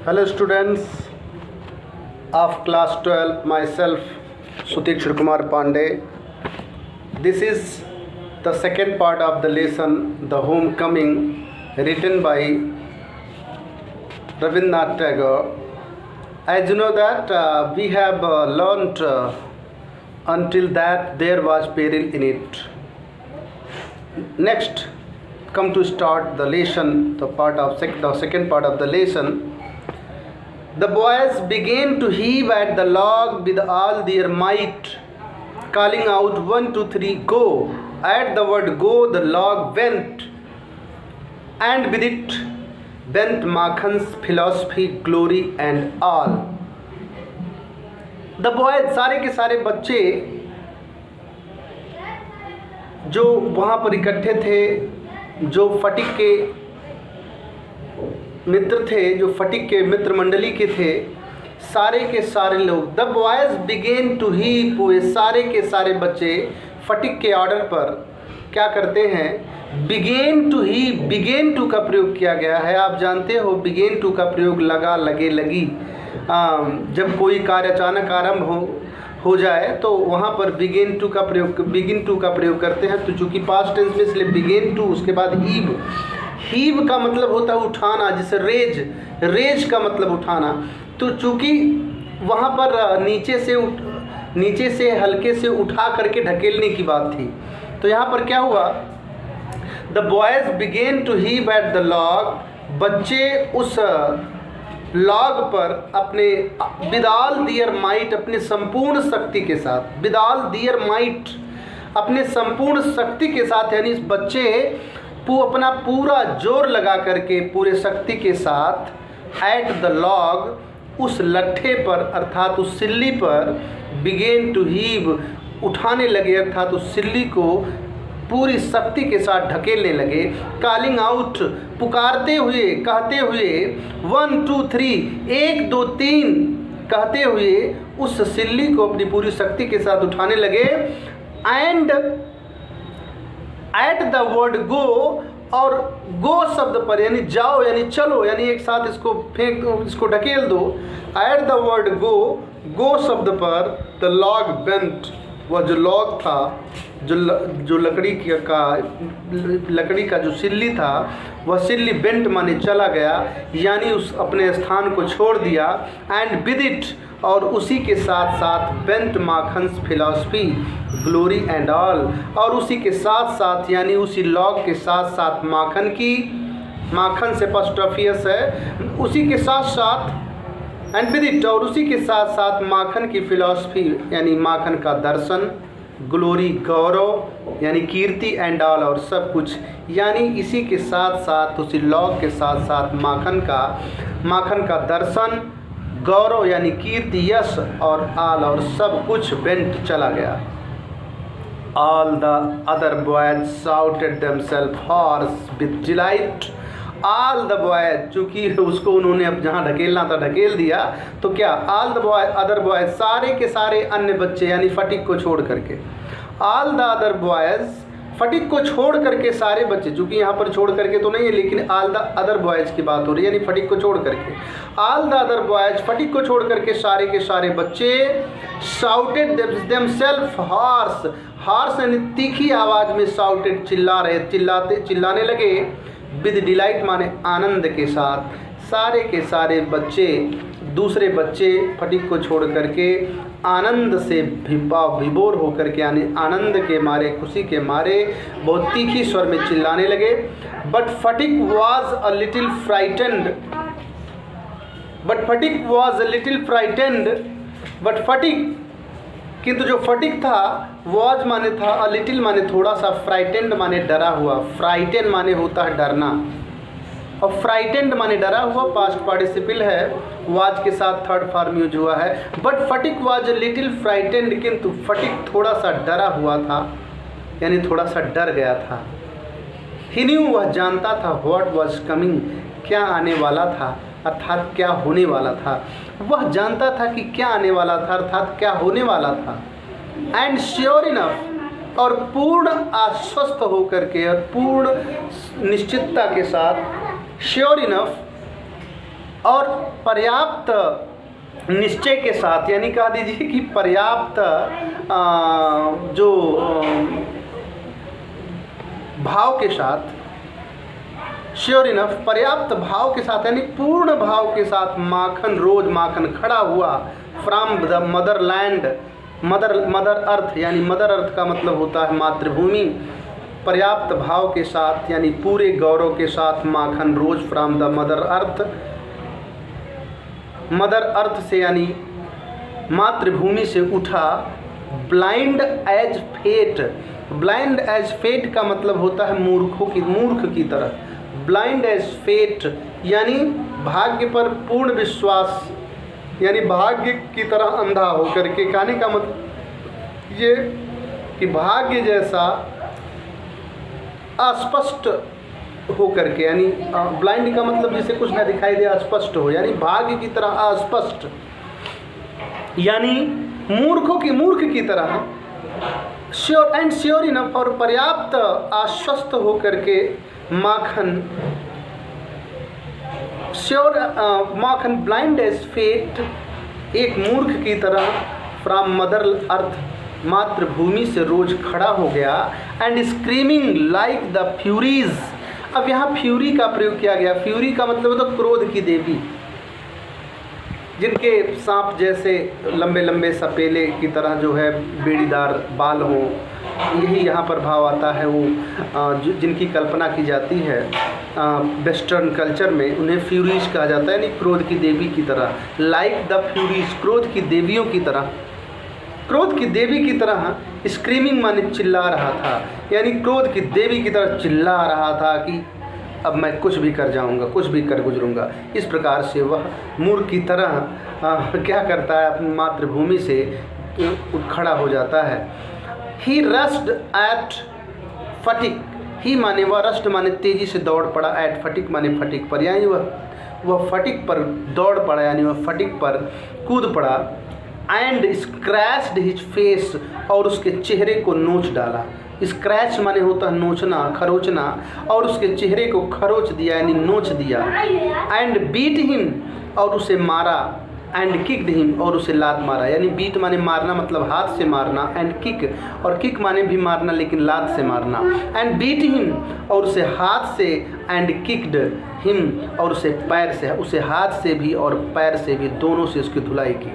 Hello students of class 12, myself Sutikshar Kumar Pandey. This is the second part of the lesson, The Homecoming, written by Rabindranath Tagore. As you know that we have learnt until that there was peril in it. Next, come to start the lesson, the second part of the lesson. The boys began to heave at the log with all their might, calling out 1, 2, 3, go. At the word go, the log went, and with it went Makhan's philosophy, glory and all. The boys, सारे के सारे बच्चे जो वहाँ पर इकट्ठे थे, जो फटिक के मित्र थे, जो फटिक के मित्र मंडली के थे, सारे के सारे लोग, the boys began to heave, सारे के सारे बच्चे फटिक के ऑर्डर पर क्या करते हैं, began to heave. Began to का प्रयोग किया गया है। आप जानते हो बिगेन टू का प्रयोग लगा, लगे, लगी, जब कोई कार्य अचानक आरंभ हो जाए तो वहाँ पर बिगेन टू का प्रयोग करते हैं। तो चूँकि पास्ट टेंस में, इसलिए बिगेन टू, उसके बाद हीव। हीव का मतलब होता है उठाना, जैसे रेज का मतलब उठाना। तो चूँकि वहाँ पर नीचे से हल्के से उठा करके ढकेलने की बात थी, तो यहाँ पर क्या हुआ, the boys began to heave at the log. बच्चे उस लॉग पर अपने विद ऑल दियर माइट, अपने संपूर्ण शक्ति के साथ, विद ऑल दियर माइट, अपने संपूर्ण शक्ति के साथ, यानी इस बच्चे अपना पूरा जोर लगा करके पूरे शक्ति के साथ एट द लॉग, उस लट्ठे पर अर्थात उस सिल्ली पर, बिगेन टू हीव, उठाने लगे, अर्थात उस सिल्ली को पूरी शक्ति के साथ ढकेलने लगे। कॉलिंग आउट, पुकारते हुए, कहते हुए, 1, 2, 3, 1, 2, 3 कहते हुए उस सिल्ली को अपनी पूरी शक्ति के साथ उठाने लगे। And at the word go, और गो शब्द पर, यानी जाओ, यानी चलो, यानी एक साथ इसको फेंक दो, इसको ढकेल दो। एट द वर्ड गो शब्द पर द लॉग बेंट, वह जो लॉग था, जो लकड़ी का जो सिल्ली था, वह सिल्ली बेंट माने चला गया, यानी उस अपने स्थान को छोड़ दिया। एंड विद इट, और उसी के साथ साथ बेंट Makhan's philosophy, glory and all, और उसी के साथ साथ, यानी उसी लॉग के साथ साथ माखन से पस्टफियस है, उसी के साथ साथ, एंड विद इट, और उसी के साथ साथ माखन की फिलॉसफी, यानी माखन का दर्शन, ग्लोरी गौरव, यानी कीर्ति, एंड ऑल, और सब कुछ, यानी इसी के साथ साथ, उसी लॉग के साथ साथ माखन का दर्शन, गौरव यानी कीर्ति, यश, और आल, और सब कुछ बेंट चला गया। All the other boys shouted themselves hoarse with delight. All the boys, चूँकि उसको उन्होंने अब जहाँ ढकेलना था ढकेल दिया, तो क्या, all the boys, other boys, सारे के सारे अन्य बच्चे, यानी फटिक को छोड़ करके, all the other boys, फटिक को छोड़ करके सारे बच्चे, चूँकि यहाँ पर छोड़ करके तो नहीं है, लेकिन all the other boys की बात हो रही है, यानी फटिक को छोड़ करके, all the other boys, फटिक को छोड़ करके सारे के सारे बच्चे, shouted themselves hoarse, हार्स यानी तीखी आवाज़ में, शाउटेड चिल्लाने लगे, विद डिलाइट माने आनंद के साथ। सारे के सारे बच्चे, दूसरे बच्चे फटिक को छोड़ करके आनंद से विभोर होकर के, यानी आनंद के मारे, खुशी के मारे बहुत तीखी स्वर में चिल्लाने लगे। But Phatik was a little frightened, but Phatik, किंतु जो फटिक था, वॉज माने था, अ लिटिल माने थोड़ा सा, फ्राइटेंड माने डरा हुआ। फ्राइटेन माने होता है डरना, और फ्राइटेंड माने डरा हुआ, पास्ट पार्टिसिपल है, वाज के साथ थर्ड फॉर्म यूज हुआ है। But Phatik was a little frightened, किंतु फटिक थोड़ा सा डरा हुआ था, यानी थोड़ा सा डर गया था। ही न्यू, वह जानता था, व्हाट वाज कमिंग, क्या आने वाला था, अर्थात क्या होने वाला था। वह जानता था कि क्या आने वाला था, अर्थात क्या होने वाला था। एंड श्योर इनफ, और पूर्ण आश्वस्त होकर के और पूर्ण निश्चितता के साथ, श्योर इनफ, और पर्याप्त निश्चय के साथ, यानी कह दीजिए कि पर्याप्त जो भाव के साथ, श्योर इनफ, पर्याप्त भाव के साथ, यानी पूर्ण भाव के साथ माखन, रोज माखन खड़ा हुआ from the Motherland, mother earth, यानी मदर अर्थ का मतलब होता है मातृभूमि। पर्याप्त भाव के साथ यानी पूरे गौरव के साथ Makhan rose from the mother earth, mother earth से यानी मातृभूमि से उठा। Blind as fate, blind as fate का मतलब होता है मूर्ख की तरह। ब्लाइंड एज फेट यानी भाग्य पर पूर्ण विश्वास, यानी भाग्य की तरह अंधा होकर के। कहने का मतलब ये कि भाग्य जैसा अस्पष्ट होकर के, यानी ब्लाइंड का मतलब जिसे कुछ ना दिखाई दे, अस्पष्ट हो, यानी भाग्य की तरह अस्पष्ट, यानी मूर्ख की तरह। श्योर एंड श्योर इनफ, और पर्याप्त आश्वस्त होकर के माखन, श्योर माखन ब्लाइंड एज फेट, एक मूर्ख की तरह फ्रॉम मदर अर्थ, मातृभूमि से रोज खड़ा हो गया। And screaming like the Furies, अब यहाँ फ्यूरी का प्रयोग किया गया। फ्यूरी का मतलब होता है क्रोध की देवी, जिनके सांप जैसे लंबे लंबे सपेले की तरह जो है बेड़ीदार बाल हों, यही यहाँ पर भाव आता है। वो जिनकी कल्पना की जाती है वेस्टर्न कल्चर में, उन्हें फ्यूरीज कहा जाता है, यानी क्रोध की देवी की तरह। लाइक द फ्यूरीज, क्रोध की देवियों की तरह, क्रोध की देवी की तरह। स्क्रीमिंग माने चिल्ला रहा था, यानी क्रोध की देवी की तरह चिल्ला रहा था कि अब मैं कुछ भी कर जाऊंगा, कुछ भी कर गुजरूंगा। इस प्रकार से वह मूर्ख की तरह क्या करता है, अपनी मातृभूमि से खड़ा हो जाता है। ही रश्ड एट फटिक, ही माने वह, रश्ड माने तेजी से दौड़ पड़ा, एट फटिक माने फटिक पर, यानी वह फटिक पर दौड़ पड़ा, यानी वह फटिक पर कूद पड़ा। एंड स्क्रैच्ड हिज फेस, और उसके चेहरे को नोच डाला। स्क्रैच माने होता है नोचना, खरोचना, और उसके चेहरे को खरोच दिया यानी नोच दिया। एंड बीट हिम, और उसे मारा। एंड किक्ड हिम, और उसे लात मारा, यानी बीट माने मारना, मतलब हाथ से मारना। एंड किक, और किक माने भी मारना लेकिन लात से मारना। एंड बीट हिम, और उसे हाथ से। एंड किक्ड हिम, और उसे पैर से, उसे हाथ से भी और पैर से भी, दोनों से उसकी धुलाई की।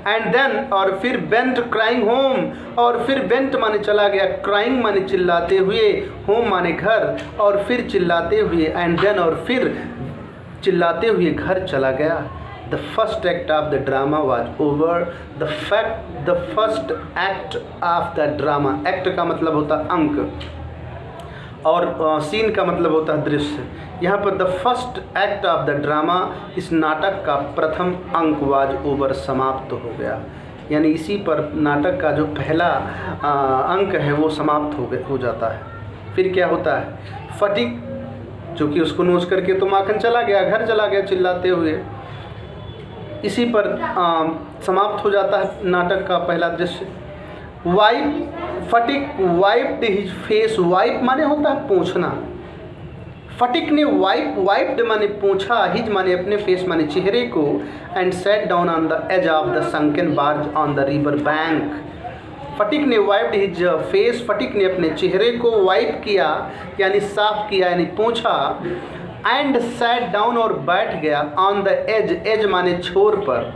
एंड देन, और फिर बेंट क्राइंग होम, और फिर बेंट माने चला गया, क्राइंग माने चिल्लाते हुए, होम माने घर, और फिर चिल्लाते हुए। एंड देन, और फिर चिल्लाते हुए घर चला गया। The first act of the drama was over. The first act of the drama, act का मतलब होता अंक, और सीन का मतलब होता है दृश्य। यहाँ पर the first act of the drama, इस नाटक का प्रथम अंक वाज ओवर, समाप्त हो गया, यानी इसी पर नाटक का जो पहला अंक है वो समाप्त हो जाता है। फिर क्या होता है, फटिक, जो कि उसको नोच करके तो माखन चला गया, घर चला गया चिल्लाते हुए, इसी पर समाप्त हो जाता है नाटक का पहला दृश्य। Wipe, Phatik wiped his face, wipe माने होता है पोंछना, फटिक ने वाइप्ड माने पोंछा, हिज माने अपने, फेस माने चेहरे को। And sat down on the edge of the sunken barge on the river bank. Phatik ने वाइप्ड हिज फेस, फटिक ने अपने चेहरे को वाइप किया यानी साफ किया यानी पोंछा। एंड सेट डाउन, और बैठ गया। ऑन द एज, एज माने छोर पर,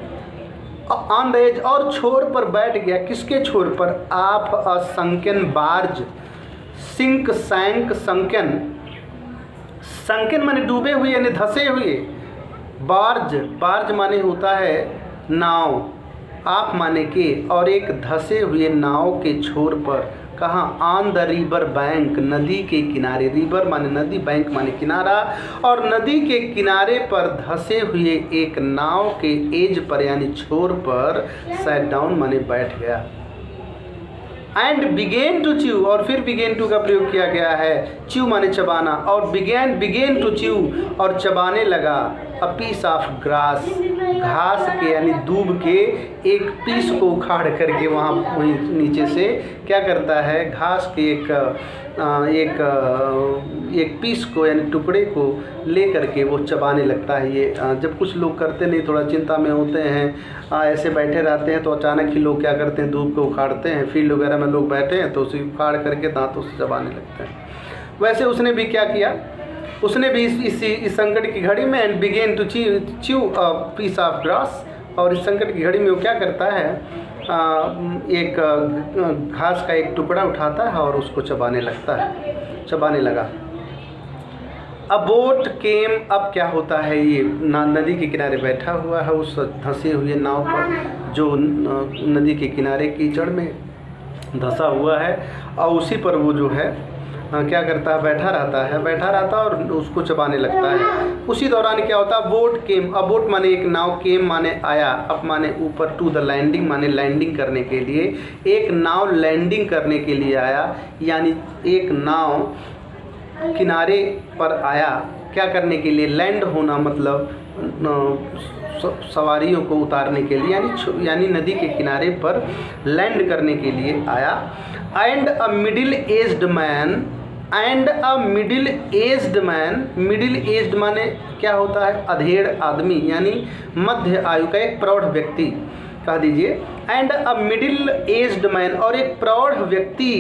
ऑन द एज, और छोर पर बैठ गया। किसके छोर पर, आप a sunken barge, sink sank sunken, sunken माने डूबे हुए यानी धंसे हुए। बार्ज, बार्ज माने होता है नाव, आप माने के, और एक धंसे हुए नाव के छोर पर। कहाँ, ऑन द रिवर बैंक, नदी के किनारे। रिवर माने नदी, बैंक माने किनारा, और नदी के किनारे पर धंसे हुए एक नाव के एज पर यानी छोर पर। सैट डाउन माने बैठ गया। एंड बिगेन टू च्यू, और फिर बिगेन टू का प्रयोग किया गया है, च्यू माने चबाना, और बिगेन टू च्यू, और चबाने लगा। अ पीस ऑफ ग्रास, घास के यानी दूब के एक पीस को उखाड़ करके वहाँ वहीं नीचे से क्या करता है, घास के एक पीस को यानी टुकड़े को ले करके वो चबाने लगता है। ये जब कुछ लोग करते नहीं, थोड़ा चिंता में होते हैं, ऐसे बैठे रहते हैं, तो अचानक ही लोग क्या करते हैं, दूब को उखाड़ते हैं। फील्ड वगैरह में लोग बैठे हैं तो उसे उखाड़ करके दांतों से चबाने लगते हैं। वैसे उसने भी क्या किया, उसने भी इस संकट की घड़ी में and began to chew a piece of grass, और इस संकट की घड़ी में वो क्या करता है, एक घास का एक टुकड़ा उठाता है और उसको चबाने लगा। अ बोट केम, अब क्या होता है, ये नदी के किनारे बैठा हुआ है उस धंसे हुए नाव पर, जो नदी के किनारे कीचड़ में धंसा हुआ है, और उसी पर वो जो है क्या करता है, बैठा रहता है और उसको चबाने लगता है। उसी दौरान क्या होता है, बोट केम, अब बोट माने एक नाव, केम माने आया, अप माने ऊपर, टू द लैंडिंग माने लैंडिंग करने के लिए, एक नाव लैंडिंग करने के लिए आया, यानी एक नाव किनारे पर आया, क्या करने के लिए, लैंड होना मतलब सवारियों को उतारने के लिए, यानी नदी के किनारे पर लैंड करने के लिए आया। And a middle aged man, middle aged माने क्या होता है, अधेड़ आदमी, यानी मध्य आयु का एक प्रौढ़ व्यक्ति कह दीजिए। And a middle aged man, और एक प्रौढ़ व्यक्ति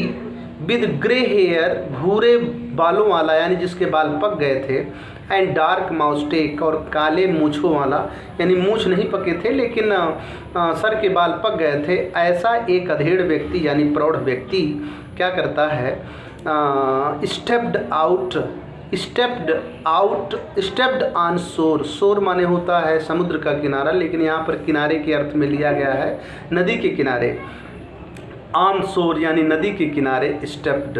विद ग्रे हेयर, भूरे बालों वाला, यानी जिसके बाल पक गए थे, एंड डार्क माउस्टेक, और काले मूँछों वाला, यानी मूँछ नहीं पके थे लेकिन सर के बाल पक गए थे, ऐसा एक अधेड़ व्यक्ति यानी प्रौढ़ व्यक्ति क्या करता है, स्टेप्ड ऑन शोर, शोर माने होता है समुद्र का किनारा, लेकिन यहाँ पर किनारे के अर्थ में लिया गया है नदी के किनारे। ऑन शोर यानी नदी के किनारे, स्टेप्ड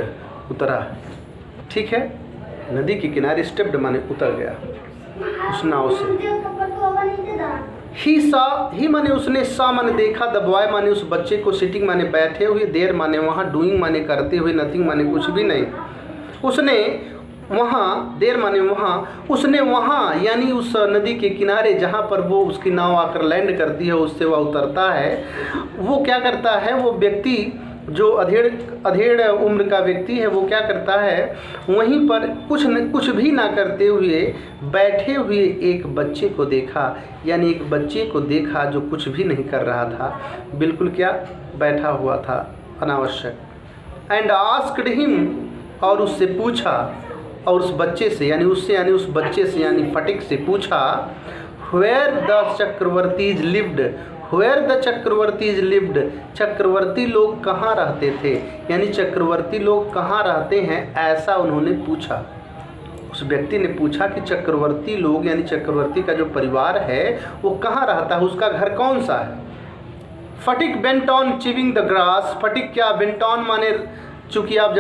उतरा, ठीक है, नदी के किनारे स्टेप्ड माने उतर गया उस नाव से। ही माने उसने, सा माने देखा, द बॉय माने उस बच्चे को, सिटिंग माने बैठे हुए, देर माने वहाँ, डूइंग माने करते हुए, नथिंग माने कुछ भी नहीं। उसने वहाँ, देर माने वहाँ, उसने वहाँ यानी उस नदी के किनारे जहाँ पर वो उसकी नाव आकर लैंड करती है, उससे वह उतरता है। वो क्या करता है, वो व्यक्ति जो अधेड़ उम्र का व्यक्ति है, वो क्या करता है, वहीं पर कुछ भी ना करते हुए बैठे हुए एक बच्चे को देखा, यानी एक बच्चे को देखा जो कुछ भी नहीं कर रहा था, बिल्कुल क्या बैठा हुआ था अनावश्यक। एंड आस्क्ड हिम, और उससे पूछा, और उस बच्चे से यानी उस बच्चे से यानी फटिक से पूछा, where the Chakravartis lived, where the Chakravartis lived, Chakravarti लोग कहाँ रहते थे, यानी चक्रवर्ती लोग कहाँ रहते हैं, ऐसा उन्होंने पूछा। उस व्यक्ति ने पूछा कि चक्रवर्ती लोग यानी चक्रवर्ती का जो परिवार है वो कहाँ रहता है, उसका घर कौन सा है। Phatik went on chewing the grass, Phatik क्या, वेंट ऑन माने चूँकि आप